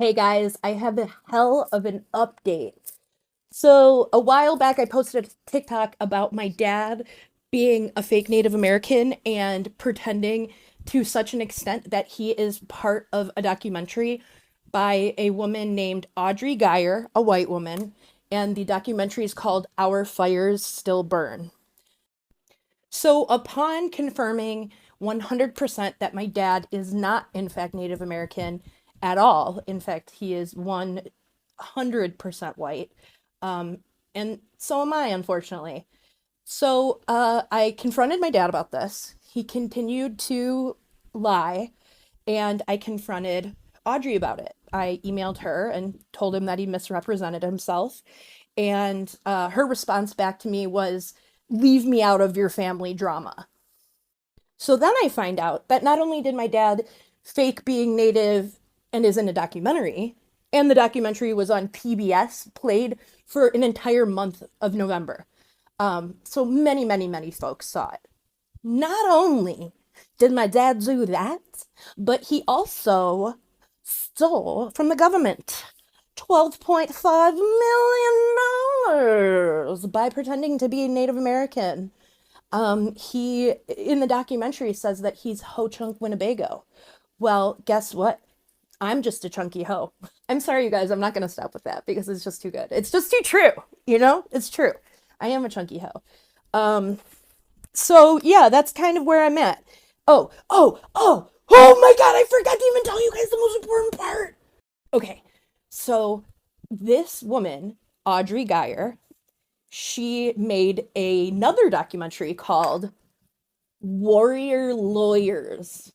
Hey guys, I have a hell of an update. So, a while back, I posted a TikTok about my dad being a fake Native American and pretending to such an extent that he is part of a documentary by a woman named Audrey Geyer, a white woman, and the documentary is called Our Fires Still Burn. So, upon confirming 100% that my dad is not, in fact, Native American at all, in fact, he is 100% white, um, and so am I, unfortunately. So, I confronted my dad about this. He continued to lie, and I confronted Audrey about it. I emailed her and told him that he misrepresented himself. And her response back to me was, leave me out of your family drama. So then I find out that not only did my dad fake being Native and is in a documentary, and the documentary was on PBS, played for an entire month of November. So many, many, many folks saw it. Not only did my dad do that, but he also stole from the government $12.5 million by pretending to be Native American. He, in the documentary, says that he's Ho Chunk Winnebago. Well, guess what? I'm just a chunky hoe. I'm sorry, you guys, I'm not going to stop with that because it's just too good. It's just too true, you know? It's true. I am a chunky hoe. So yeah, that's kind of where I'm at. Oh my God, I forgot to even tell you guys the most important part. Okay, so this woman, Audrey Geyer, she made another documentary called Warrior Lawyers.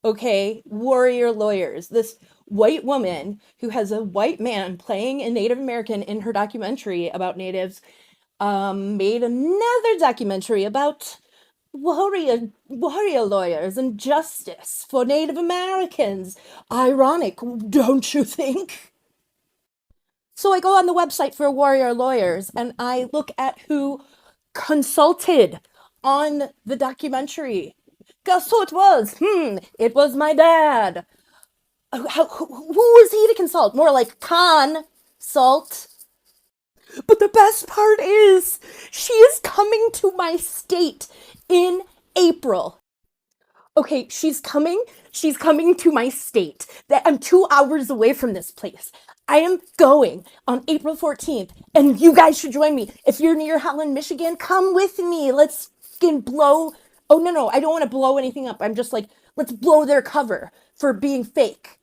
Okay, Warrior Lawyers. This white woman who has a white man playing a Native American in her documentary about natives made another documentary about warrior lawyers and justice for Native Americans. Ironic, don't you think? So I go on the website for Warrior Lawyers and I look at who consulted on the documentary. Guess who it was? It was my dad. Who was he to consult? More like consult. But the best part is, she is coming to my state in April. Okay, she's coming. She's coming to my state. That I'm 2 hours away from this place. I am going on April 14th, and you guys should join me. If you're near Holland, Michigan, come with me. Let's fucking blow. Oh, no, I don't want to blow anything up. I'm just like, let's blow their cover for being fake.